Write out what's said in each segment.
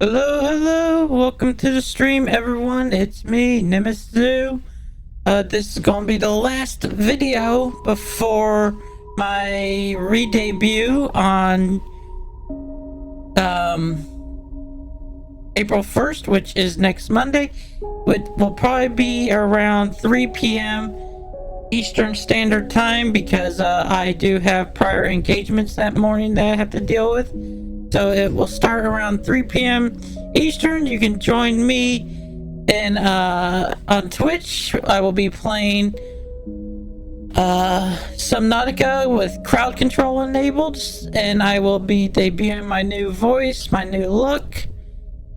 Hello, welcome to the stream, everyone. It's me, NemisXue. This is gonna be the last video before my re-debut on April 1st, which is next Monday, which will probably be around 3 p.m. Eastern Standard Time, because I do have prior engagements that morning that I have to deal with. So it will start around 3 p.m. Eastern. You can join me in on Twitch. I will be playing Subnautica with crowd control enabled, and I will be debuting my new voice, my new look,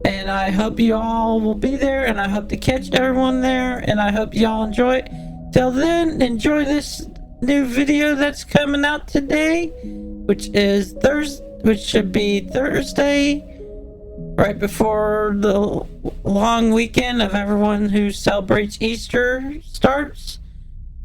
and I hope you all will be there, and I hope to catch everyone there, and I hope you all enjoy it. Till then, enjoy this new video that's coming out today, which should be Thursday, right before the long weekend of everyone who celebrates Easter starts.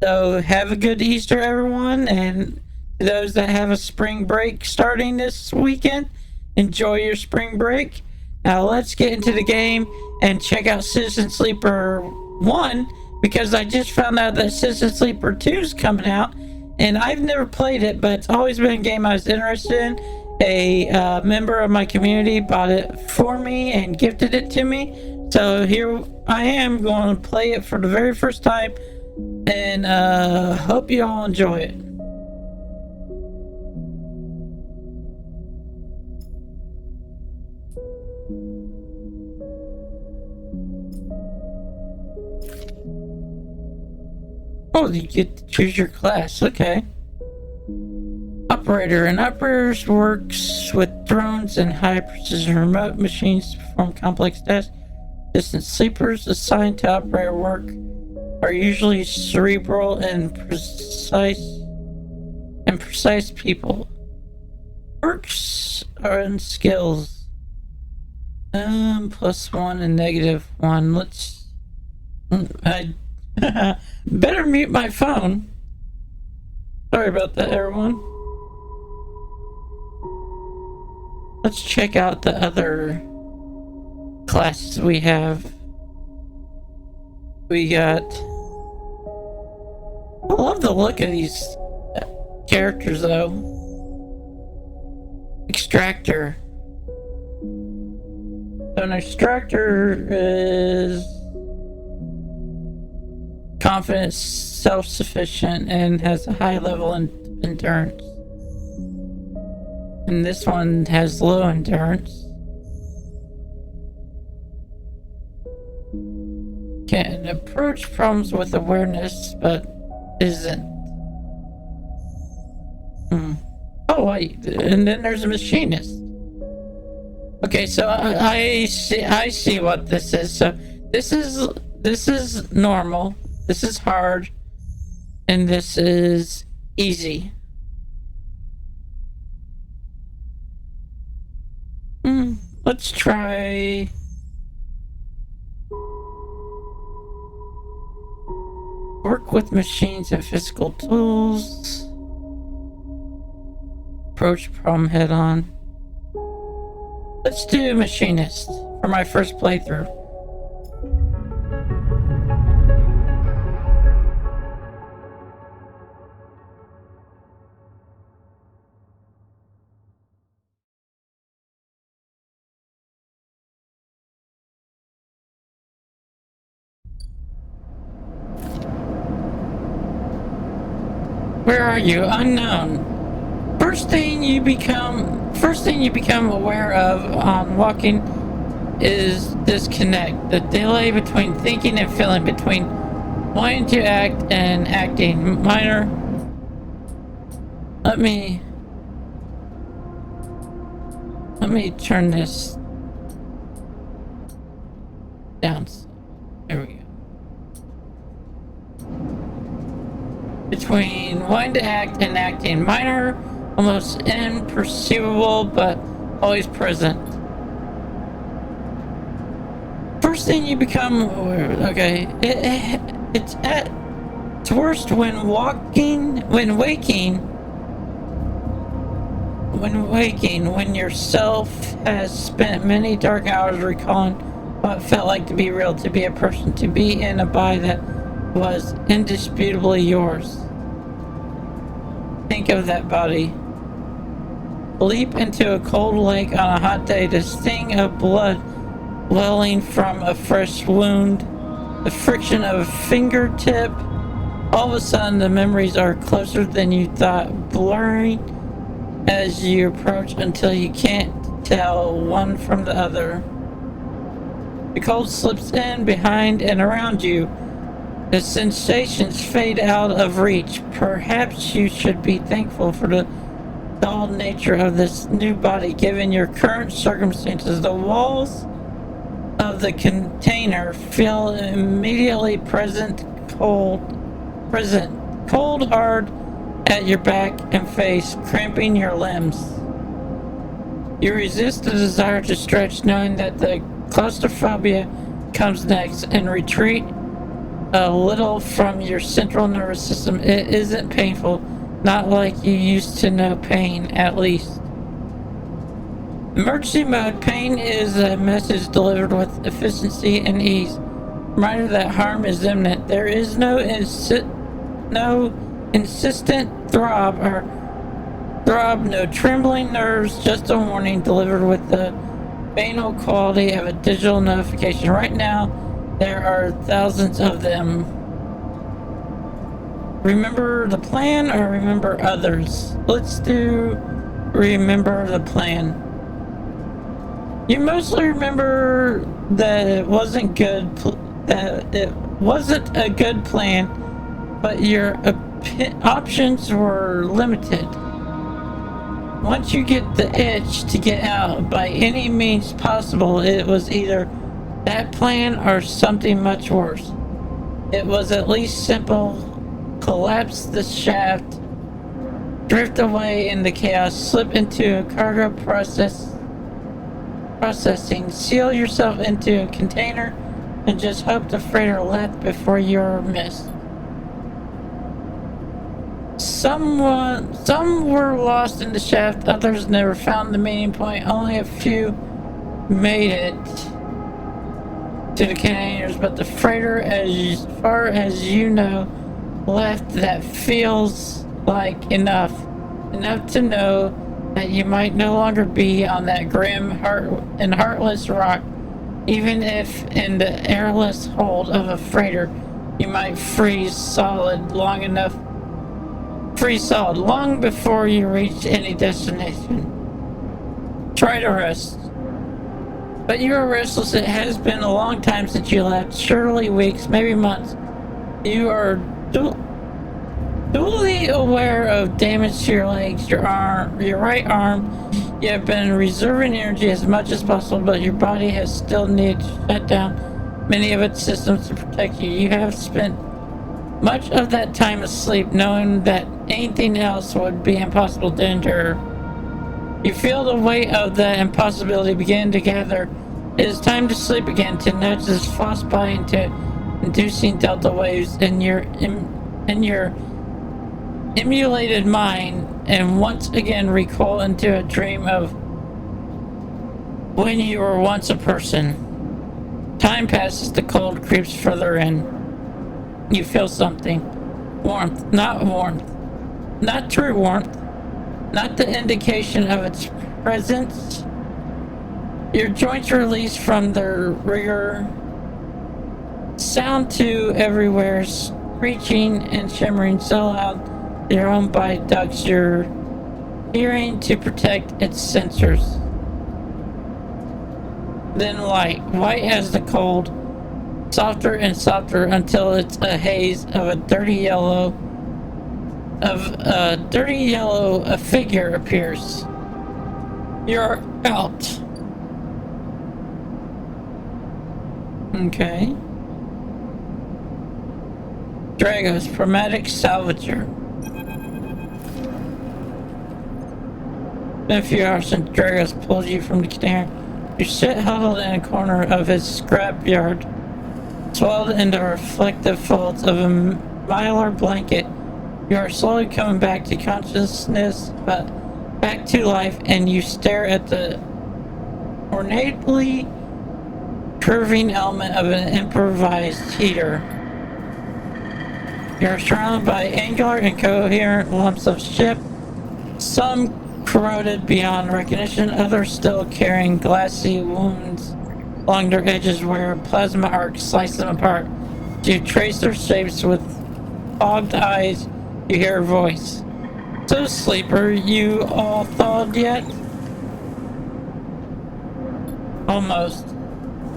So have a good Easter, everyone, and to those that have a spring break starting this weekend, enjoy your spring break. Now let's get into the game and check out Citizen Sleeper 1, because I just found out that Citizen Sleeper 2 is coming out, and I've never played it, but it's always been a game I was interested in. A member of my community bought it for me and gifted it to me, so here I am going to play it for the very first time, and hope you all enjoy it. Oh, you get to choose your class. Okay. Operator. An operator works with drones and high-precision remote machines to perform complex tasks. Distant sleepers assigned to operator work are usually cerebral and precise people. Perks are in skills. +1 and -1. Let's. I better mute my phone. Sorry about that, everyone. Let's check out the other classes we have. We got... I love the look of these characters, though. Extractor. So an extractor is confident, self-sufficient, and has a high level in endurance. And this one has low endurance. Can approach problems with awareness, but isn't. Oh, wait, and then there's a machinist. Okay, so I see what this is. So this is normal. This is hard, and this is easy. Let's try... work with machines and physical tools. Approach problem head on. Let's do machinist for my first playthrough. Where are you? Unknown. First thing you become aware of on walking is disconnect. The delay between thinking and feeling, between wanting to act and acting. Minor. Let me turn this down. There we go. Between wanting to act and acting. Minor, almost imperceivable, but always present. First thing you become aware of. Okay. It's at its worst when waking when waking, when yourself has spent many dark hours recalling what it felt like to be real, to be a person, to be in a body that was indisputably yours. Think of that body. Leap into a cold lake on a hot day, the sting of blood welling from a fresh wound, the friction of a fingertip. All of a sudden, the memories are closer than you thought, blurring as you approach until you can't tell one from the other. The cold slips in behind and around you. The sensations fade out of reach. Perhaps you should be thankful for the dull nature of this new body, given your current circumstances. The walls of the container feel immediately cold hard at your back and face, cramping your limbs. You resist the desire to stretch, knowing that the claustrophobia comes next, and retreat a little from your central nervous system. It isn't painful, not like you used to know pain, at least. Emergency mode. Pain is a message delivered with efficiency and ease. Reminder that harm is imminent. There is no insistent throb, no trembling nerves, just a warning delivered with the banal quality of a digital notification. Right now, there are thousands of them. Remember the plan or remember others? Let's do remember the plan. You mostly remember that it wasn't a good plan, but your options were limited. Once you get the itch to get out by any means possible, it was either that plan or something much worse. It was at least simple: collapse the shaft, drift away in the chaos, slip into a cargo processing, seal yourself into a container, and just hope the freighter left before you're missed. Some were lost in the shaft, others never found the meeting point. Only a few made it to the containers, but the freighter, as far as you know, left. That feels like enough to know that you might no longer be on that grim and heartless rock. Even if in the airless hold of a freighter, you might freeze solid long before you reach any destination. Try to rest. But you are restless. It has been a long time since you left, surely weeks, maybe months. You are duly aware of damage to your legs, your right arm. You have been reserving energy as much as possible, but your body has still needed to shut down many of its systems to protect you. You have spent much of that time asleep, knowing that anything else would be impossible to endure. You feel the weight of that impossibility begin to gather. It is time to sleep again, to nudge this false body into inducing delta waves in your emulated mind, and once again recoil into a dream of when you were once a person. Time passes, the cold creeps further in. You feel something. Warmth, not true warmth, not the indication of its presence. Your joints release from their rigor. Sound too everywhere, screeching and shimmering so loud your own body ducks your hearing to protect its sensors. Then light, white as the cold, softer and softer until it's a haze of a dirty yellow. A figure appears. You're out. Okay. Dragos, Pragmatic Salvager. Been a few hours since Dragos pulled you from the container. You sit huddled in a corner of his scrapyard, swelled into reflective folds of a mylar blanket. You are slowly coming back to consciousness, but back to life, and you stare at the ornately curving element of an improvised heater. You're surrounded by angular, incoherent lumps of ship, some corroded beyond recognition, others still carrying glassy wounds along their edges where plasma arcs slice them apart. You trace their shapes with fogged eyes. You hear a voice. So, sleeper, you all thawed yet? Almost.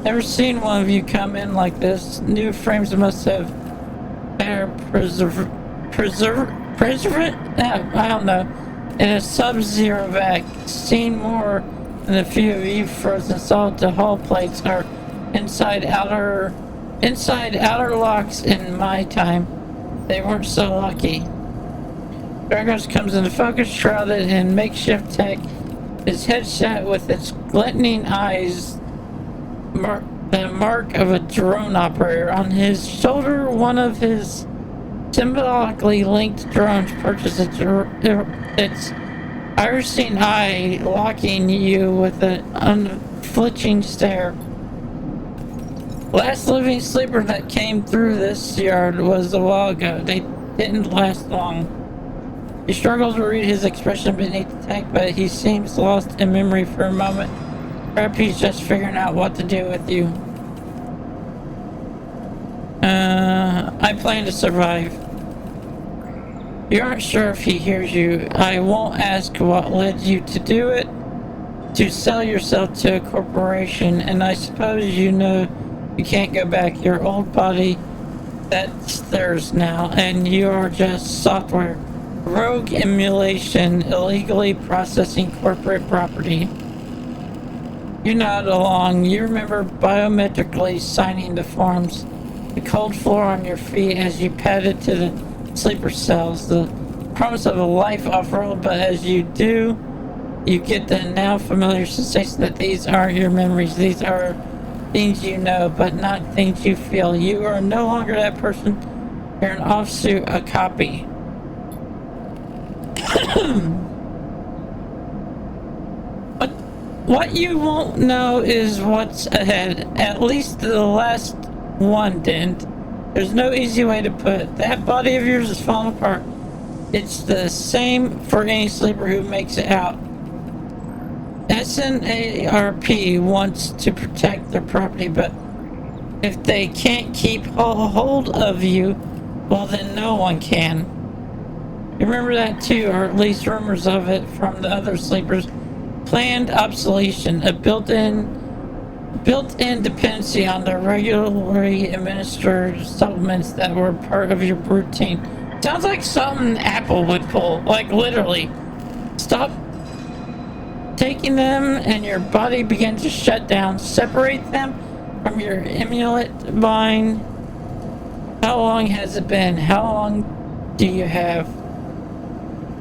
Never seen one of you come in like this. New frames must have better preservant? I don't know. In a sub-zero vac. Seen more than a few of you frozen solid. The hull plates are inside outer locks in my time. They weren't so lucky. Dragos comes into focus, shrouded in makeshift tech. His headshot with its glinting eyes, the mark of a drone operator. On his shoulder, one of his symbolically linked drones purchased its irising eye, locking you with an unflinching stare. Last living sleeper that came through this yard was a while ago. They didn't last long. He struggles to read his expression beneath the tech, but he seems lost in memory for a moment. Perhaps he's just figuring out what to do with you. I plan to survive. You aren't sure if he hears you. I won't ask what led you to do it. To sell yourself to a corporation, and I suppose you know you can't go back. Your old body, that's theirs now, and you are just software. Rogue emulation, illegally processing corporate property. You nod along. You remember biometrically signing the forms. The cold floor on your feet as you padded to the sleeper cells. The promise of a life off-world, but as you do, you get the now familiar sensation that these aren't your memories. These are things you know, but not things you feel. You are no longer that person. You're an offsuit, a copy. What you won't know is what's ahead. At least the last one didn't. There's no easy way to put it. That body of yours is falling apart. It's the same for any sleeper who makes it out. SNARP wants to protect their property, but if they can't keep hold of you, well then no one can. You remember that too, or at least rumors of it from the other sleepers. Planned obsolescence, a built-in dependency on the regularly administered supplements that were part of your routine. Sounds like something Apple would pull, like literally. Stop taking them and your body begins to shut down. Separate them from your emulate mind. How long has it been? How long do you have?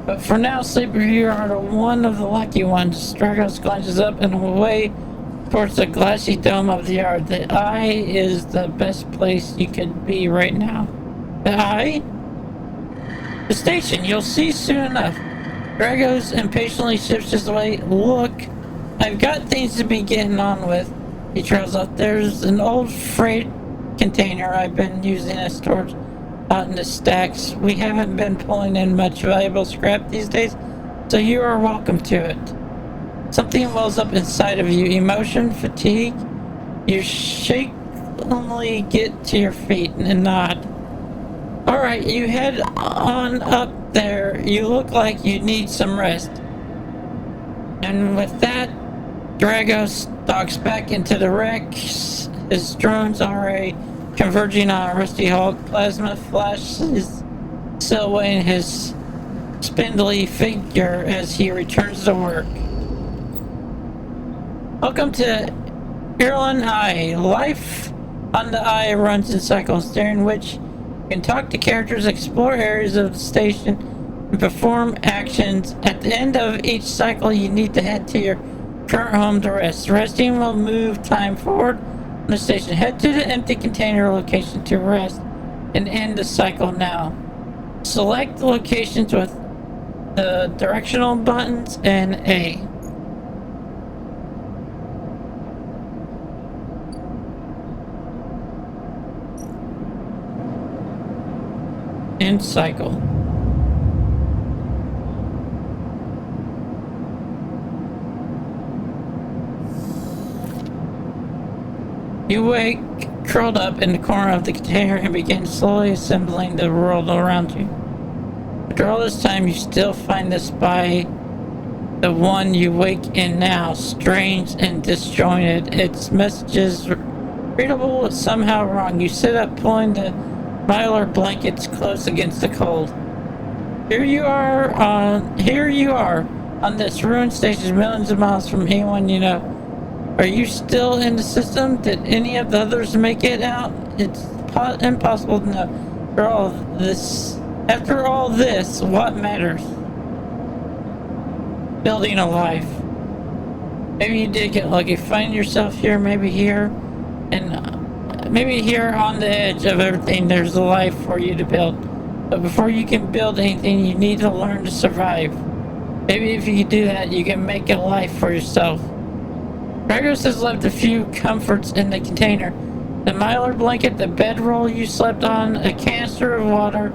But for now, sleeper, you are one of the lucky ones. Dragos glances up and away towards the glassy dome of the yard. The eye is the best place you could be right now. The eye? The station. You'll see soon enough. Dragos impatiently shifts his way. Look, I've got things to be getting on with. He trails off. There's an old freight container I've been using as storage out in the stacks. We haven't been pulling in much valuable scrap these days, so you are welcome to it. Something wells up inside of you. Emotion, fatigue. You shakily get to your feet and nod. Alright, you head on up there. You look like you need some rest. And with that, Drago stalks back into the wreck. His drone's already converging on a rusty hull. Plasma flashes silhouetting his spindly figure as he returns to work. Welcome to Ireland Eye. Life on the Eye runs in cycles, during which you can talk to characters, explore areas of the station, and perform actions. At the end of each cycle, you need to head to your current home to rest. Resting will move time forward on the station. Head to the empty container location to rest and end the cycle now. Select the locations with the directional buttons and A. And cycle. You wake curled up in the corner of the container and begin slowly assembling the world around you. After all this time, you still find this by the one you wake in now strange and disjointed. Its messages readable but somehow wrong. You sit up pulling the mylar blankets close against the cold. Here you are on this ruined station millions of miles from anyone you know. Are you still in the system? Did any of the others make it out? It's impossible to know. After all this, what matters? Building a life. Maybe you did get lucky. Find yourself here, maybe here, and maybe here on the edge of everything there's a life for you to build. But before you can build anything, you need to learn to survive. Maybe if you can do that, you can make a life for yourself. Progress has left a few comforts in the container. The mylar blanket, the bedroll you slept on, a canister of water,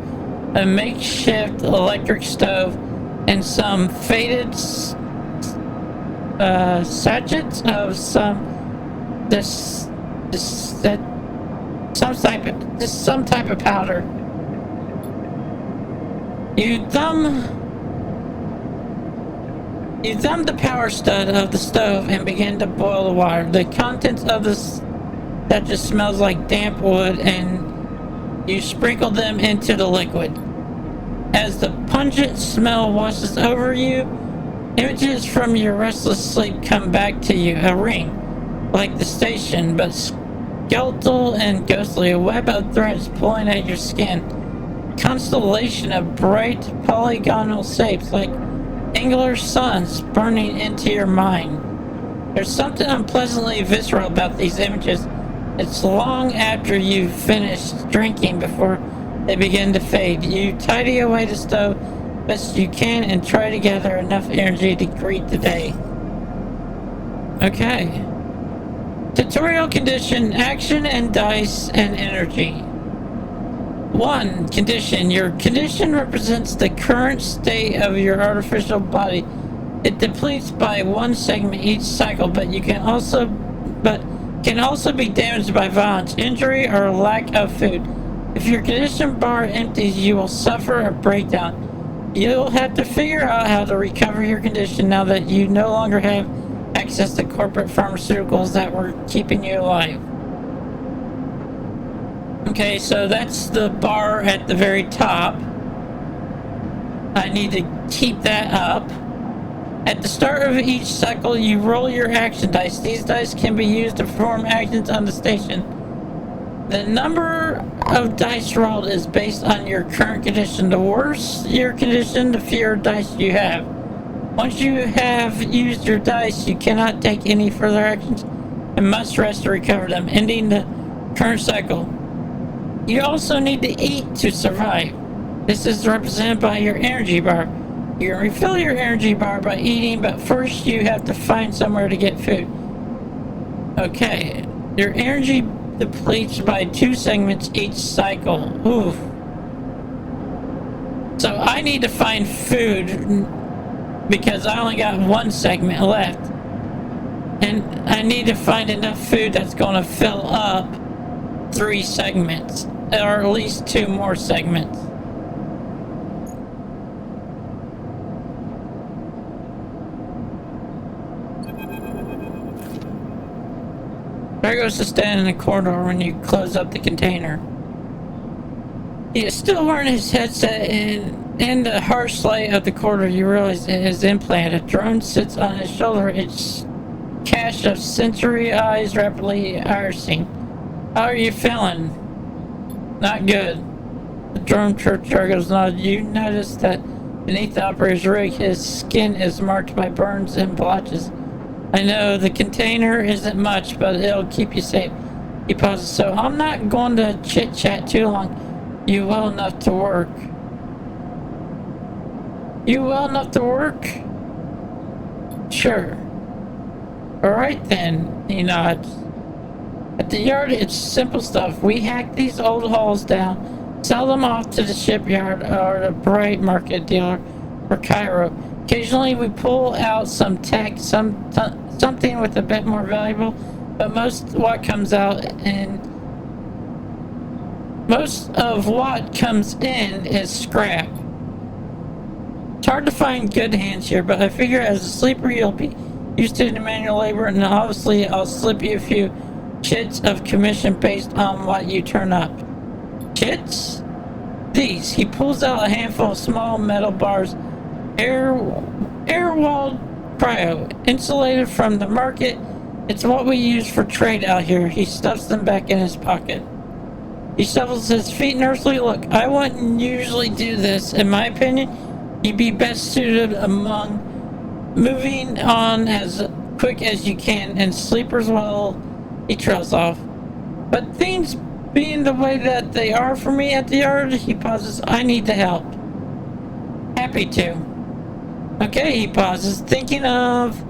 a makeshift electric stove, and some faded sachets of some type of powder. You thumb the power stud of the stove and begin to boil the water. The contents of that just smells like damp wood, and you sprinkle them into the liquid. As the pungent smell washes over you, images from your restless sleep come back to you. A ring, like the station, but skeletal and ghostly. A web of threads pulling at your skin. Constellation of bright polygonal shapes like angular suns burning into your mind. There's something unpleasantly visceral about these images. It's long after you've finished drinking before they begin to fade. You tidy away the stove best you can and try to gather enough energy to greet the day. Okay. Tutorial condition, action and dice and energy. 1. Condition. Your condition represents the current state of your artificial body. It depletes by 1 segment each cycle, but can also be damaged by violence, injury, or lack of food. If your condition bar empties, you will suffer a breakdown. You'll have to figure out how to recover your condition now that you no longer have access to corporate pharmaceuticals that were keeping you alive. Okay, so that's the bar at the very top. I need to keep that up. At the start of each cycle, you roll your action dice. These dice can be used to perform actions on the station. The number of dice rolled is based on your current condition. The worse your condition, the fewer dice you have. Once you have used your dice, you cannot take any further actions and must rest to recover them, ending the current cycle. You also need to eat to survive. This is represented by your energy bar. You can refill your energy bar by eating, but first you have to find somewhere to get food. Okay, your energy depletes by 2 segments each cycle. Oof. So I need to find food because I only got 1 segment left. And I need to find enough food that's going to fill up 3 segments, or at least 2 more segments. There goes to stand in the corridor when you close up the container. He is still wearing his headset, and in the harsh light of the corridor you realize it is implanted. A drone sits on his shoulder, its cache of sensory eyes rapidly irising. How are you feeling? Not good. The drone churchyard goes nodded. You notice that beneath the operator's rig, his skin is marked by burns and blotches. I know the container isn't much, but it'll keep you safe. He pauses. So I'm not going to chit-chat too long. You well enough to work. You well enough to work? Sure. Alright then, he nods. At the yard, it's simple stuff. We hack these old hulls down, sell them off to the shipyard or the bright market dealer for Cairo. Occasionally we pull out some tech, something with a bit more valuable, but most of what comes in is scrap. It's hard to find good hands here, but I figure as a sleeper you'll be used to the manual labor, and obviously I'll slip you a few chits of commission based on what you turn up. Chits? These. He pulls out a handful of small metal bars, air-walled cryo, insulated from the market. It's what we use for trade out here. He stuffs them back in his pocket. He shuffles his feet nervously. Look, I wouldn't usually do this. In my opinion, you'd be best suited among moving on as quick as you can, and sleepers, well, he trails off. But things being the way that they are for me at the yard, he pauses. I need the help. Happy to. Okay, he pauses, thinking of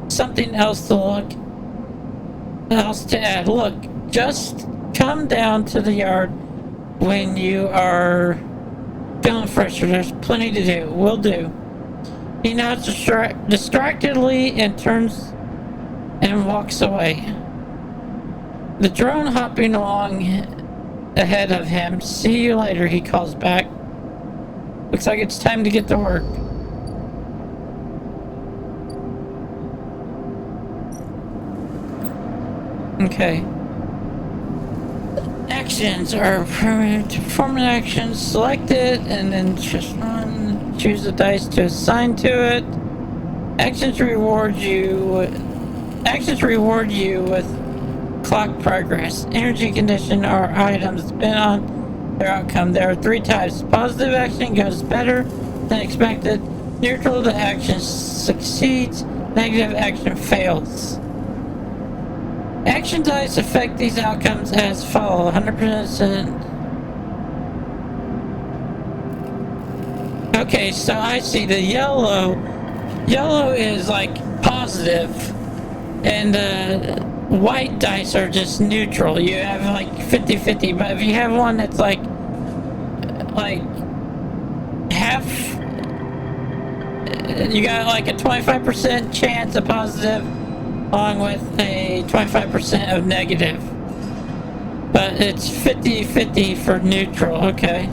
something else to add. Look, just come down to the yard when you are feeling fresher. There's plenty to do. Will do. He nods distractedly and turns and walks away. The drone hopping along ahead of him. See you later, he calls back. Looks like it's time to get to work. Okay. Actions are permanent. Perform actions. Select it and then just one. Choose the dice to assign to it. Actions reward you with clock progress. Energy condition or items depend on their outcome. There are 3 types. Positive action goes better than expected. Neutral, the action succeeds. Negative action fails. Action dice affect these outcomes as follows. 100%. Okay, so I see the yellow is like positive, and the white dice are just neutral. You have like 50-50, but if you have one that's like half, you got like a 25% chance of positive along with a 25% of negative, but it's 50-50 for neutral. Okay.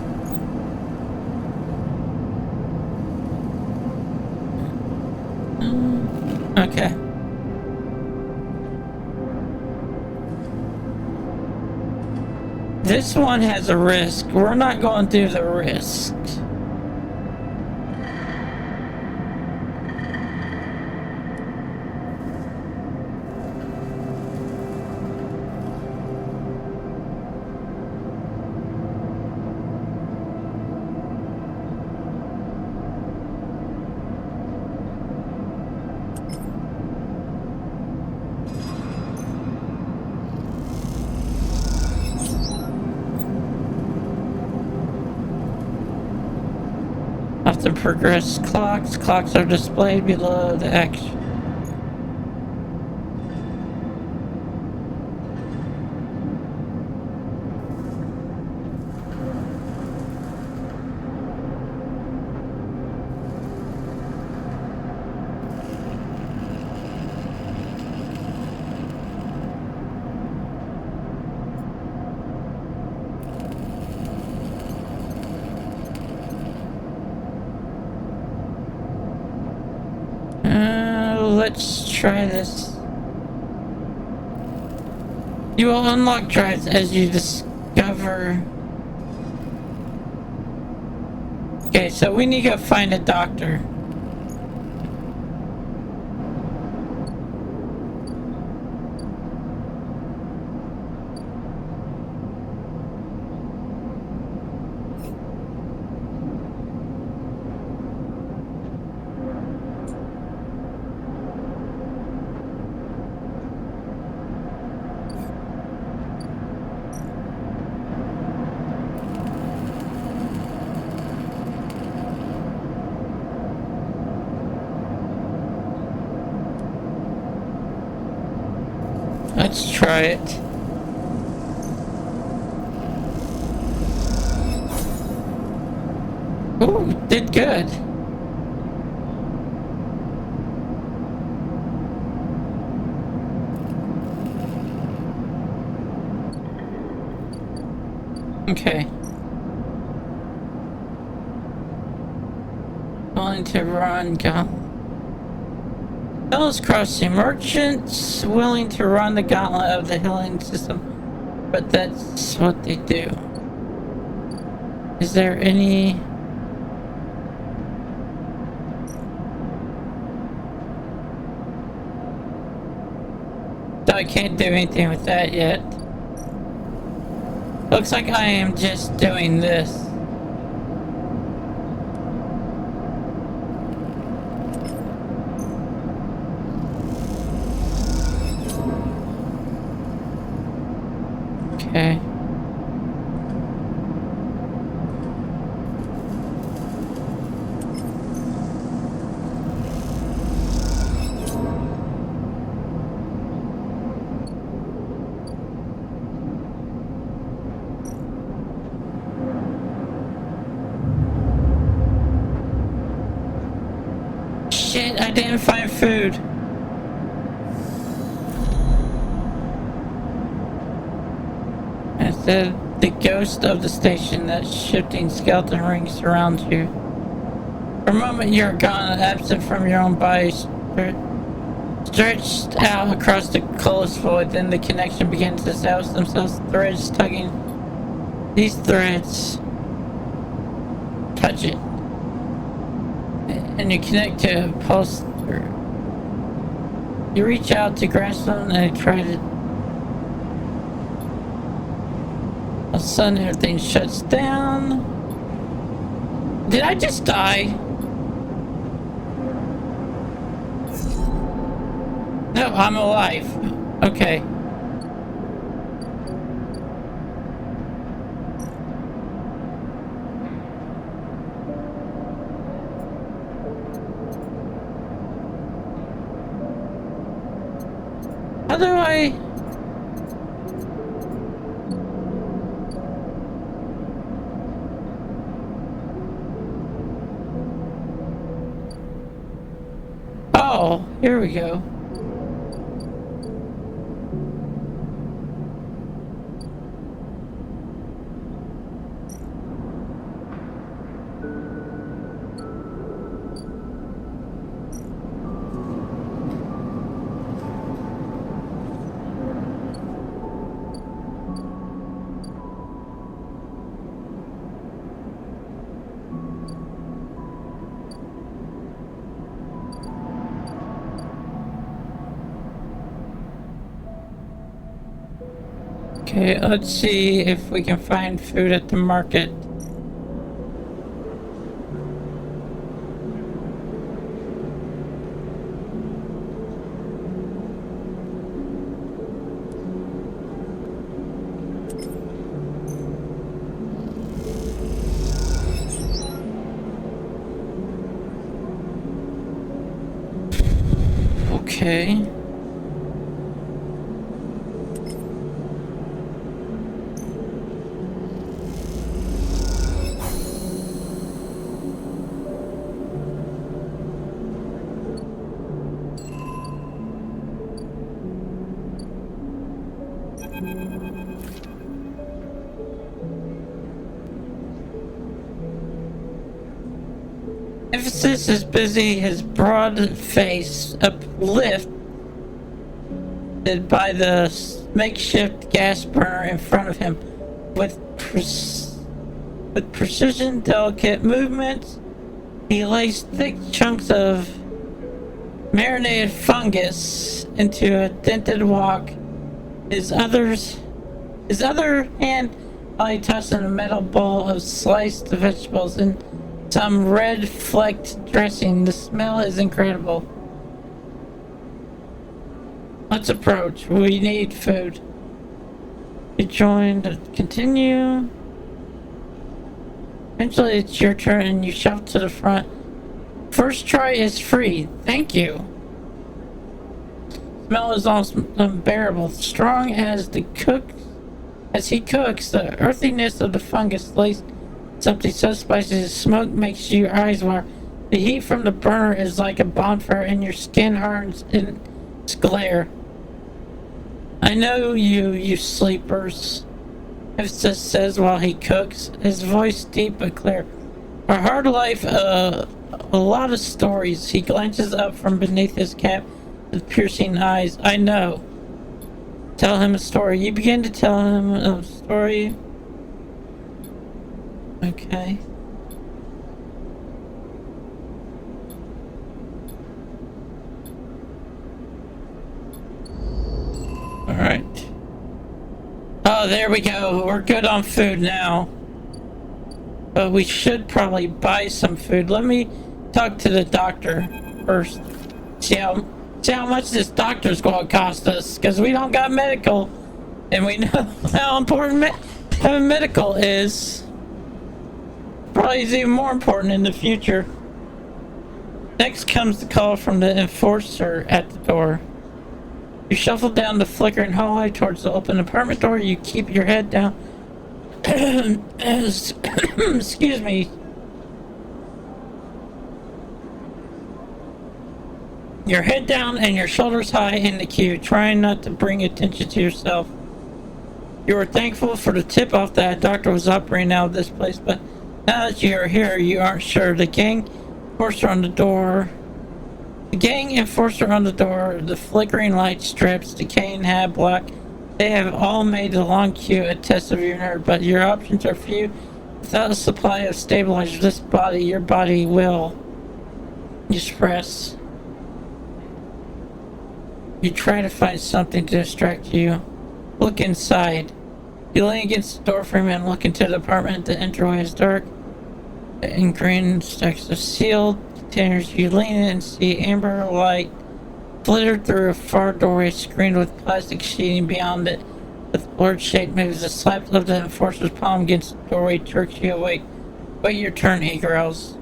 Okay. This one has a risk. We're not going to do the risk. Often progress clocks. Clocks are displayed below the action. Let's try this. You will unlock drives as you discover. Okay, so we need to go find a doctor. try it. Ooh, did good. Okay. Willing to run gauntlet. Hills crossing merchants willing to run the gauntlet of the healing system, but that's what they do. Is there any? So I can't do anything with that yet. Looks like I am just doing this. Okay. Shit, I didn't find food. The ghost of the station, that shifting skeleton ring surrounds you. For a moment you're gone, absent from your own body, stretched out across the closed void. Then the connection begins to establish themselves, threads tugging. These threads touch it. And you connect to a pulse. You reach out to grasp them and try to. All of a sudden, everything shuts down. Did I just die? No, I'm alive. Okay. How do I... Oh, here we go. Okay, let's see if we can find food at the market. Okay. Emphasis is busy, his broad face uplifted by the makeshift gas burner in front of him. With precision, delicate movements, he lays thick chunks of marinated fungus into a dented wok. His other hand while he tosses in a metal bowl of sliced vegetables and some red flecked dressing. The smell is incredible. Let's approach. We need food. You join. Continue. Eventually it's your turn and you shove to the front. First try is free. Thank you. smell is almost unbearable. Strong as he cooks, the earthiness of the fungus lays something so spicy the smoke makes your eyes water. The heat from the burner is like a bonfire and your skin hardens in its glare. I know you sleepers, Hifstus says while he cooks, his voice deep but clear. A hard life, a lot of stories. He glances up from beneath his cap with piercing eyes. I know. Tell him a story. You begin to tell him a story. Okay. Alright. Oh, there we go. We're good on food now. But we should probably buy some food. Let me talk to the doctor first. See how much this doctor's going to cost us. Because we don't got medical. And we know how important having medical is. Probably is even more important in the future. Next comes the call from the enforcer at the door. You shuffle down the flickering hallway towards the open apartment door. You keep your head down. Excuse me. Your head down and your shoulders high in the queue, trying not to bring attention to yourself. You were thankful for the tip-off that a doctor was operating out of this place, but now that you are here, you aren't sure. The gang enforcer on the door, the flickering light strips, decaying hat block, they have all made the long queue a test of your nerve, but your options are few. Without a supply of stabilizers, your body will express. You try to find something to distract you. Look inside. You lean against the doorframe and look into the apartment. The entryway is dark and green stacks of sealed containers. You lean in and see amber light flitter through a far doorway screened with plastic sheeting beyond it. With blurred shape moves, the slap of the enforcer's palm against the doorway jerks you awake. Wait your turn, he growls. In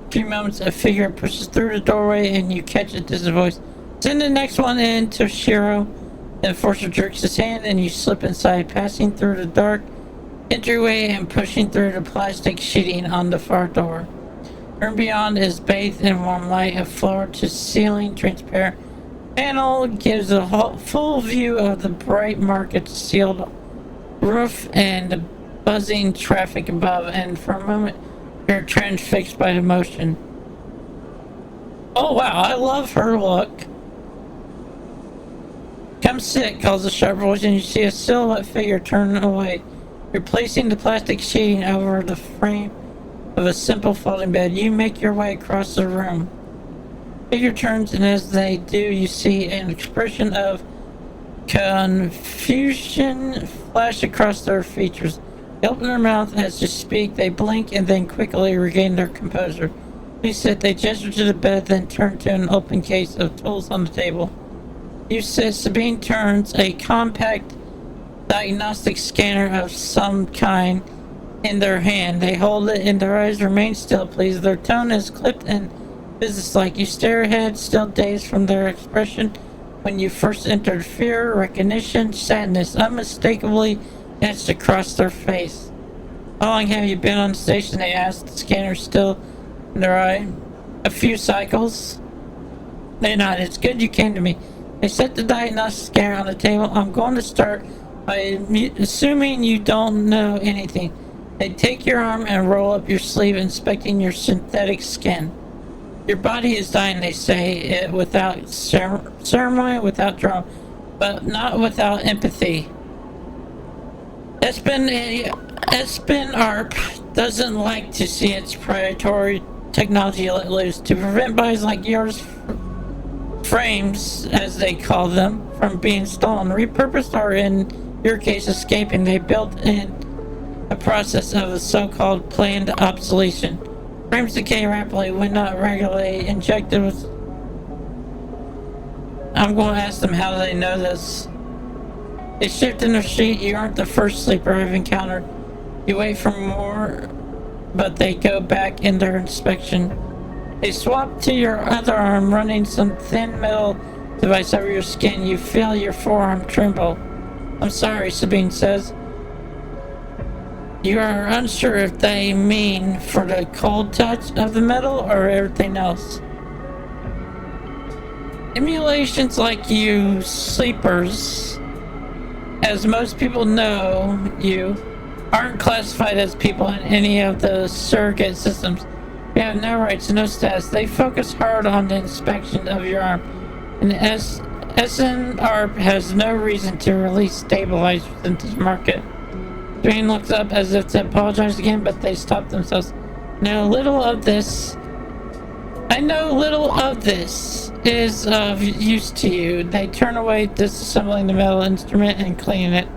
a few moments, a figure pushes through the doorway and you catch a distant voice. Send the next one in, Toshiro. The enforcer jerks his hand and you slip inside, passing through the dark entryway and pushing through the plastic sheeting on the far door. The room beyond is bathed in warm light. A floor-to-ceiling transparent panel gives a full view of the bright market sealed roof and the buzzing traffic above, and for a moment you're transfixed by the motion. Oh wow, I love her look. Come sit, calls the sharp voice, and you see a silhouette figure turn away. You're placing the plastic sheeting over the frame of a simple folding bed. You make your way across the room. Figure turns, and as they do, you see an expression of confusion flash across their features. They open their mouth as they speak. They blink and then quickly regain their composure. Please sit. They gesture to the bed, then turn to an open case of tools on the table. You sit. Sabine turns a compact diagnostic scanner of some kind in their hand. They hold it and their eyes remain still, please. Their tone is clipped and businesslike. You stare ahead, still dazed from their expression when you first entered. Fear, recognition, sadness unmistakably etched across their face. How long have you been on station? They asked, the scanner still in their eye. A few cycles. They nod. It's good you came to me. They set the diagnostic scanner on the table. I'm going to start by assuming you don't know anything. They take your arm and roll up your sleeve, inspecting your synthetic skin. Your body is dying, they say, it without ceremony, without drama, but not without empathy. Espen ARP doesn't like to see its proprietary technology let loose. To prevent bodies like yours, frames, as they call them, from being stolen, repurposed, or in your case, escaping, they built in a process of a so-called planned obsolescence. Frames decay rapidly when not regularly injected with... I'm going to ask them how they know this. They shift in their seat. You aren't the first sleeper I've encountered. You wait for more, but they go back in their inspection. They swap to your other arm, running some thin metal device over your skin. You feel your forearm tremble. I'm sorry, Sabine says. You are unsure if they mean for the cold touch of the metal or everything else. Emulations like you sleepers, as most people know you, aren't classified as people in any of the surrogate systems. You have no rights, no status. They focus hard on the inspection of your arm. And SNR has no reason to release stabilizers into the market. Dwayne looks up as if to apologize again, but they stop themselves. I know little of this is of use to you. They turn away, disassembling the metal instrument and cleaning it.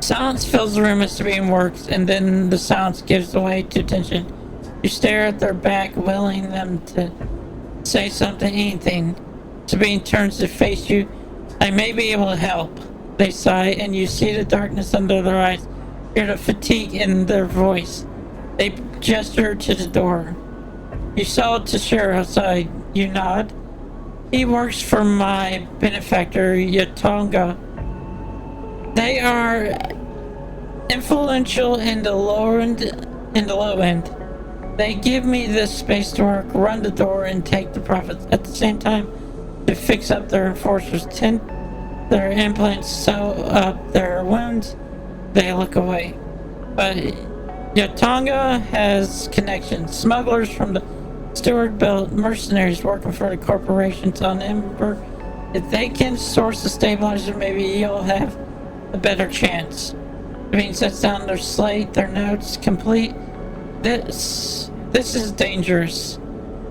Silence fills the room as Sabine works, and then the silence gives way to tension. You stare at their back, willing them to say something, anything. Sabine turns to face you. I may be able to help. They sigh, and you see the darkness under their eyes. Hear the fatigue in their voice. They gesture to the door. You saw Tashir outside. You nod. He works for my benefactor, Yatonga. They are influential in the low end. They give me this space to work, run the door, and take the profits. At the same time, to fix up their enforcers, tend their implants, sew up their wounds. They look away. But Yatonga has connections. Smugglers from the Stewart-built mercenaries working for the corporations on Ember. If they can source the stabilizer, maybe you'll have a better chance. Sabine sets down their slate, their notes complete. This is dangerous,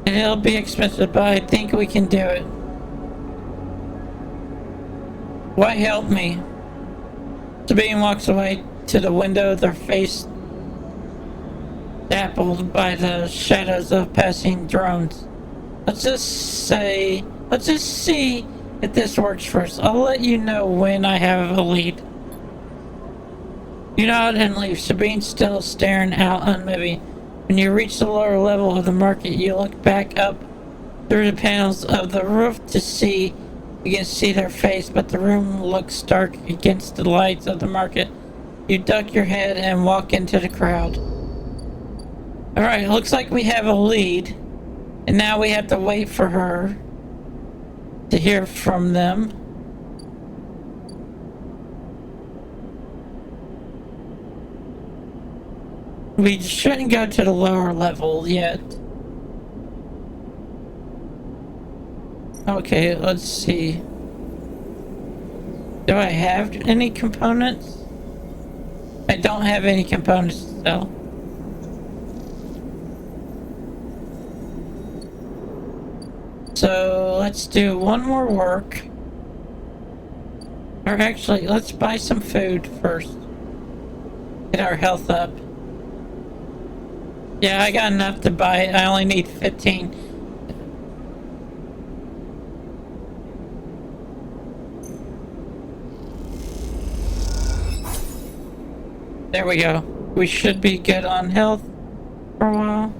and it'll be expensive, but I think we can do it. Why help me? Sabine walks away to the window, their face dappled by the shadows of passing drones. Let's just see if this works first. I'll let you know when I have a lead. You nod and leave, Sabine still staring out unmoving. When you reach the lower level of the market, you look back up through the panels of the roof to see. You can see their face, but the room looks dark against the lights of the market. You duck your head and walk into the crowd. Alright, looks like we have a lead. And now we have to wait for her to hear from them. We shouldn't go to the lower level yet. Okay, let's see. Do I have any components? I don't have any components to sell. So let's do one more work. Or actually, let's buy some food first. Get our health up. Yeah, I got enough to buy. I only need 15. There we go. We should be good on health for a while.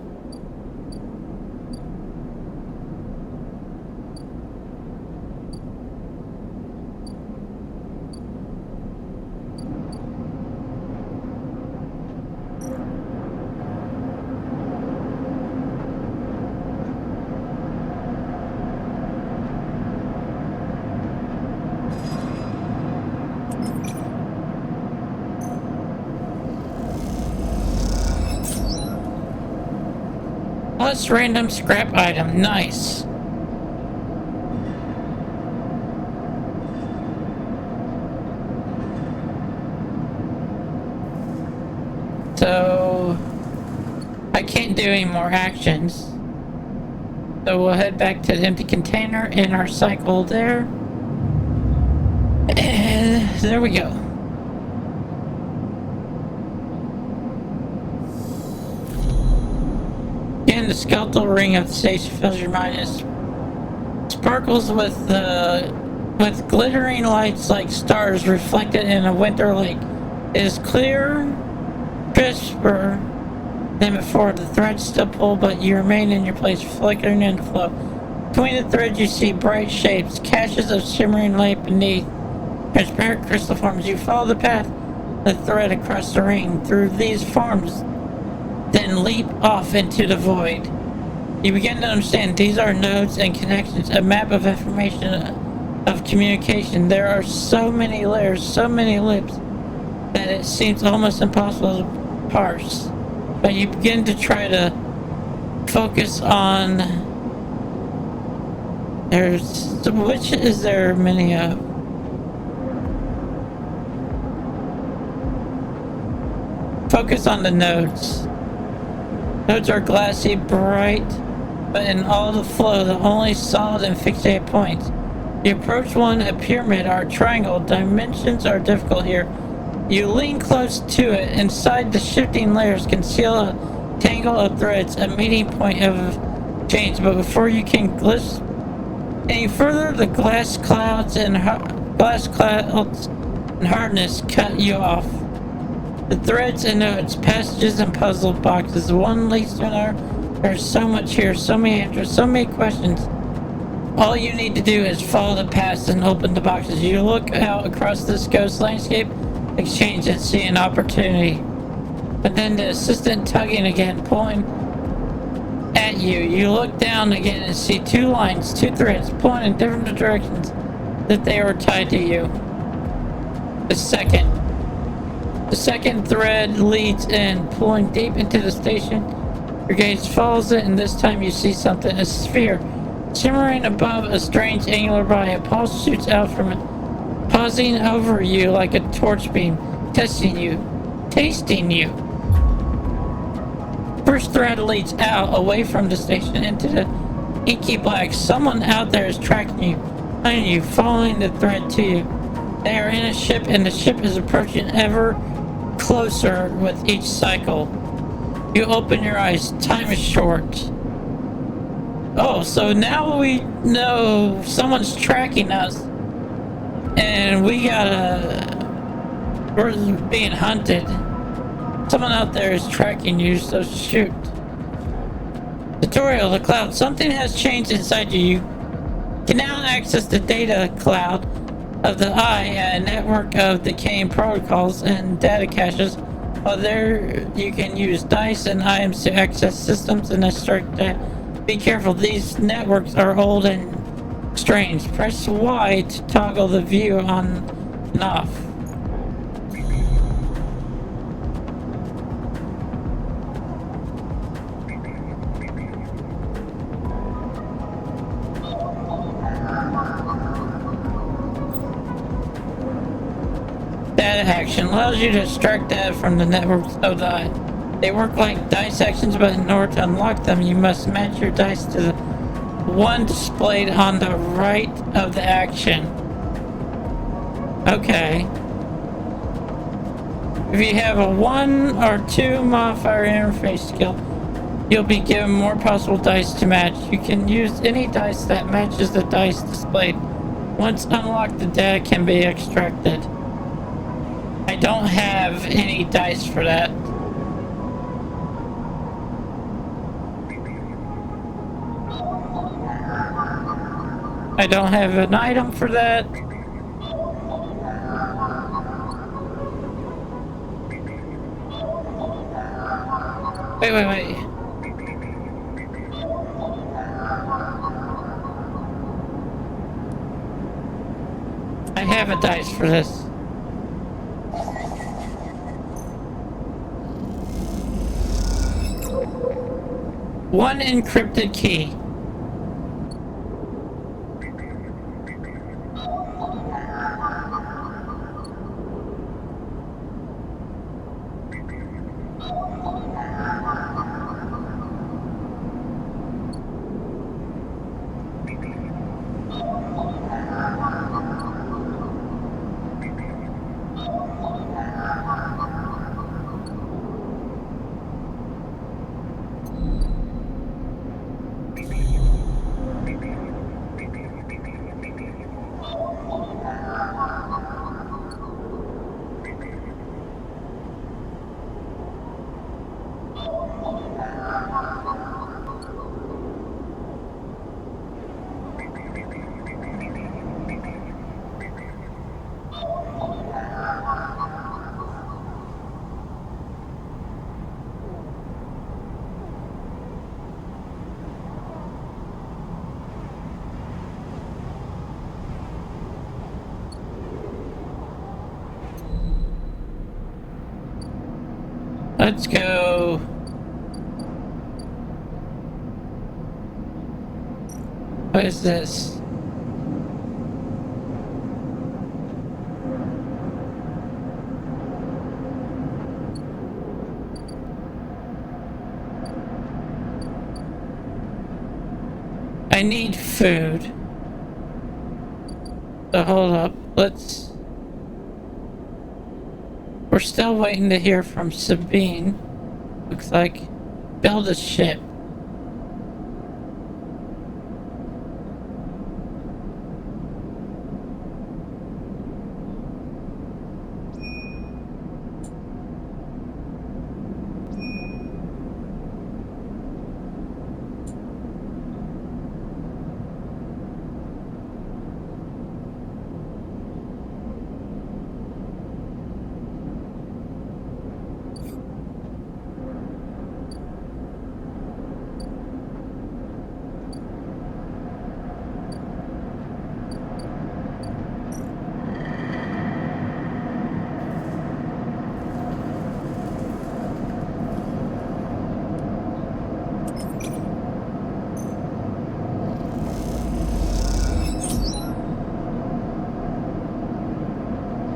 Plus random scrap item, nice. So I can't do any more actions. So we'll head back to the empty container in our cycle there. And there we go. Again, the skeletal ring of the station fills your mind. It sparkles with glittering lights like stars reflected in a winter lake. It is clearer, crisper than before. The threads still pull, but you remain in your place, flickering in the flow. Between the threads you see bright shapes, caches of shimmering light beneath transparent crystal forms. You follow the path, the thread across the ring. Through these forms, then leap off into the void. You begin to understand these are nodes and connections, a map of information, of communication. There are so many layers, so many loops, that it seems almost impossible to parse. But you begin to try to focus on... which is there many of? Focus on the nodes. Nodes are glassy, bright, but in all the flow, the only solid and fixated points. You approach one, a pyramid or a triangle. Dimensions are difficult here. You lean close to it. Inside the shifting layers conceal a tangle of threads, a meeting point of change. But before you can glimpse any further, the glass clouds and hardness cut you off. The threads and nodes, passages and puzzle boxes, one leads to another. There's so much here, so many answers, so many questions. All you need to do is follow the paths and open the boxes. You look out across this ghost landscape, exchange and see an opportunity. But then the assistant tugging again, pulling at you. You look down again and see two lines, two threads, pulling in different directions that they were tied to you. The second thread leads in, pulling deep into the station. Your gaze follows it, and this time you see something, a sphere. Shimmering above a strange angular body, a pulse shoots out from it, pausing over you like a torch beam, testing you, tasting you. First thread leads out, away from the station, into the inky black. Someone out there is tracking you, finding you, following the thread to you. They are in a ship, and the ship is approaching ever closer with each cycle. You open your eyes. Time is short. Oh, so now we know someone's tracking us, and we're being hunted. Someone out there is tracking you, so shoot. Tutorial, the cloud. Something has changed inside you. You can now access the data cloud of the Eye, a network of decaying protocols and data caches. While there, you can use dice and items to access systems and extract data. Be careful, these networks are old and strange. Press Y to toggle the view on and off. Data action allows you to extract data from the networks of the Eye. They work like dice actions, but in order to unlock them, you must match your dice to the one displayed on the right of the action. Okay. If you have a 1 or 2 modifier interface skill, you'll be given more possible dice to match. You can use any dice that matches the dice displayed. Once unlocked, the data can be extracted. I don't have any dice for that. I don't have an item for that. Wait. I have a dice for this. One encrypted key. Let's go. What is this? I need food. So hold up. We're still waiting to hear from Sabine. Looks like build a ship.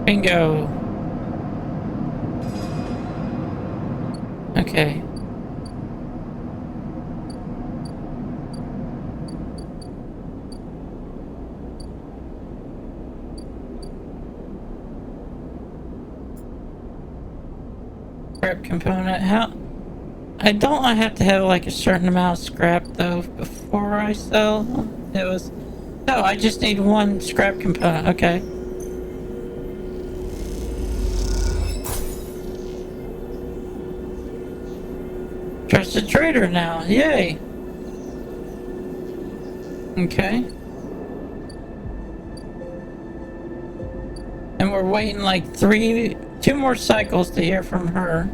Bingo. Okay. Scrap component. How? I have to have like a certain amount of scrap though before I sell. It was. No, I just need one scrap component. Okay. Trusted trader now, yay! Okay. And we're waiting like 2 more cycles to hear from her.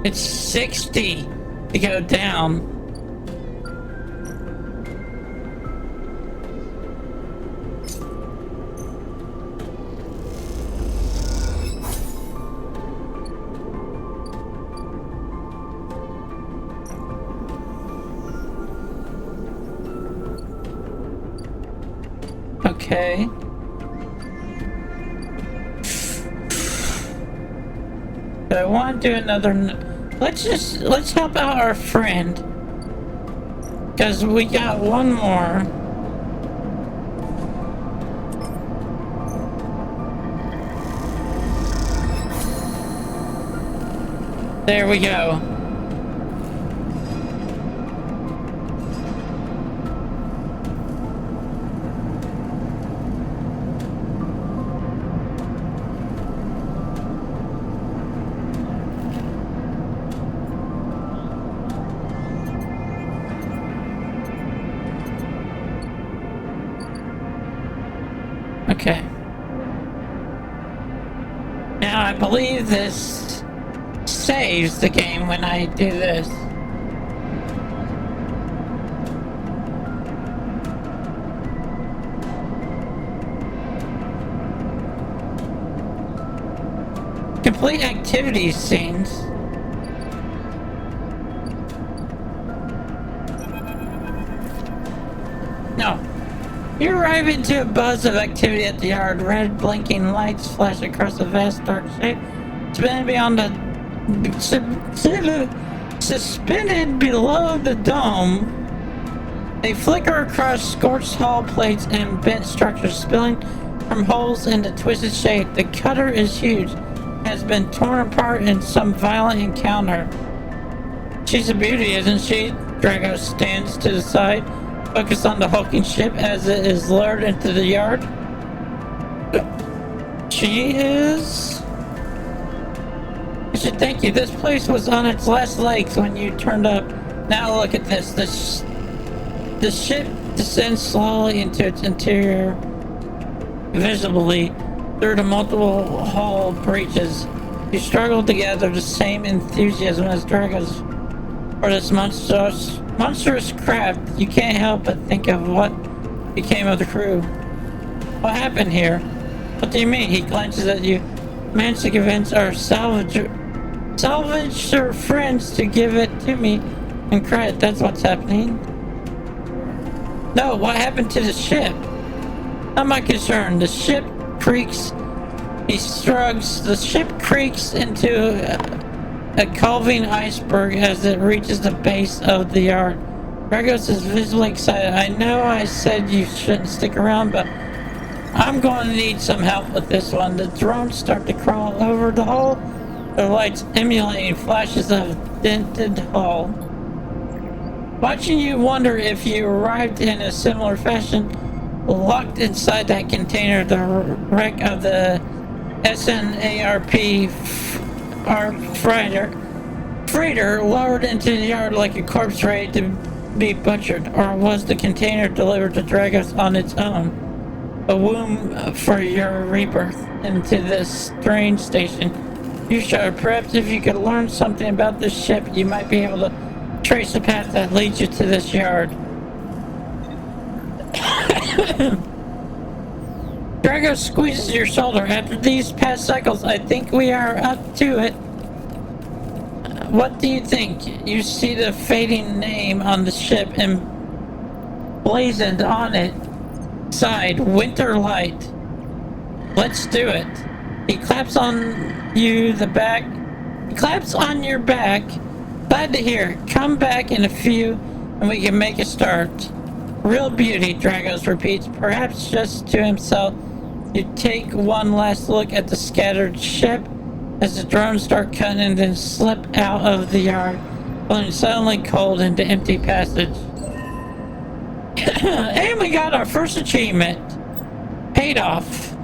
It's 60 to go down. Okay. But I want to do another. Let's help out our friend. Because we got one more. There we go. Okay. Now I believe this saves the game when I do this. Complete activity scenes. No. You arrive into a buzz of activity at the yard. Red blinking lights flash across a vast dark shape. Suspended beyond the... Suspended below the dome. They flicker across scorched hull plates and bent structures, spilling from holes into twisted shape. The cutter is huge. Has been torn apart in some violent encounter. She's a beauty, isn't she? Drago stands to the side. Focus on the hulking ship as it is lured into the yard. She is... I should thank you. This place was on its last legs when you turned up. Now look at this. The ship descends slowly into its interior, visibly through the multiple hull breaches. You struggle to gather the same enthusiasm as Drago's for this monstrous craft. You can't help but think of what became of the crew. What happened here? What do you mean? He glances at you. Managed to convince our salvager friends to give it to me and credit. That's what's happening. No, what happened to the ship? Not my concern. The ship creaks. He shrugs. The ship creaks into a calving iceberg as it reaches the base of the yard. Dragos is visibly excited. I know I said you shouldn't stick around, but I'm going to need some help with this one. The drones start to crawl over the hull, their lights emulating flashes of dented hull. Watching you wonder if you arrived in a similar fashion, locked inside that container, the wreck of the SNARP freighter lowered into the yard like a corpse ready to be butchered, or was the container delivered to Dragos on its own? A womb for your rebirth into this strange station. You should. Perhaps if you could learn something about this ship, you might be able to trace the path that leads you to this yard. Dragos squeezes your shoulder. After these past cycles, I think we are up to it. What do you think? You see the fading name on the ship emblazoned on it. Side, Winter Light. Let's do it. He claps on you the back. He claps on your back. Glad to hear. Come back in a few and we can make a start. Real beauty, Dragos repeats, perhaps just to himself. You take one last look at the scattered ship as the drones start cutting and then slip out of the yard, falling suddenly cold into empty passage. And we got our first achievement. Paid off.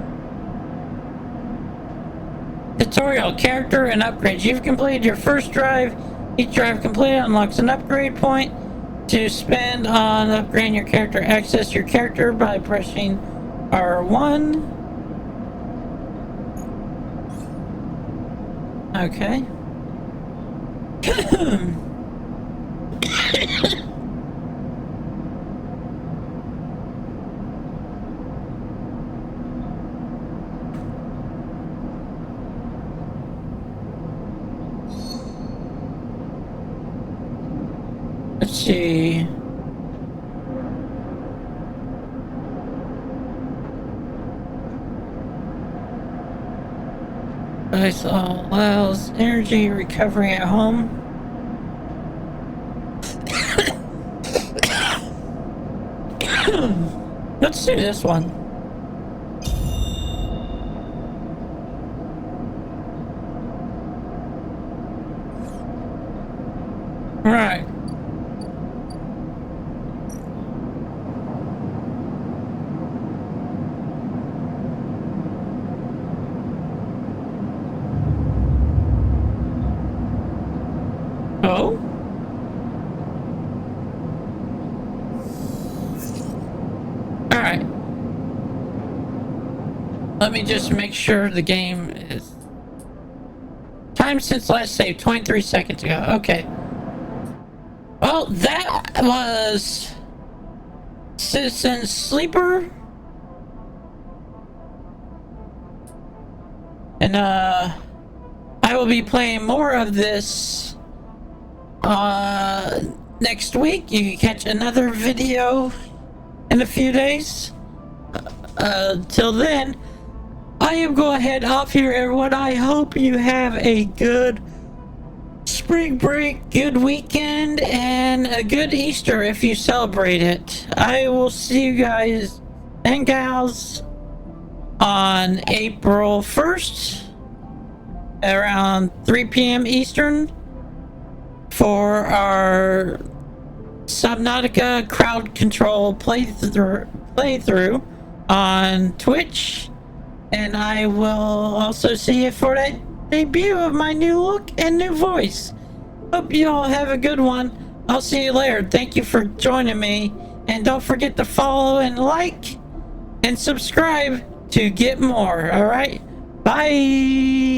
Tutorial, character, and upgrades. You've completed your first drive. Each drive completed unlocks an upgrade point to spend on upgrading your character. Access your character by pressing R1. Okay. Let's see. This allows energy recovery at home. Let's do this one. Right. Oh? Alright. Let me just make sure the game is... Time since last save, 23 seconds ago. Okay. Well, that was... Citizen Sleeper. And, I will be playing more of this... next week. You can catch another video in a few days. Till then, I am going to head off here, everyone. I hope you have a good spring break, good weekend, and a good Easter if you celebrate it. I will see you guys and gals on April 1st around 3 p.m. Eastern for our Subnautica crowd control playthrough on Twitch, and I will also see you for that debut of my new look and new voice. Hope you all have a good one. I'll see you later. Thank you for joining me, and don't forget to follow and like and subscribe to get more. All right, bye.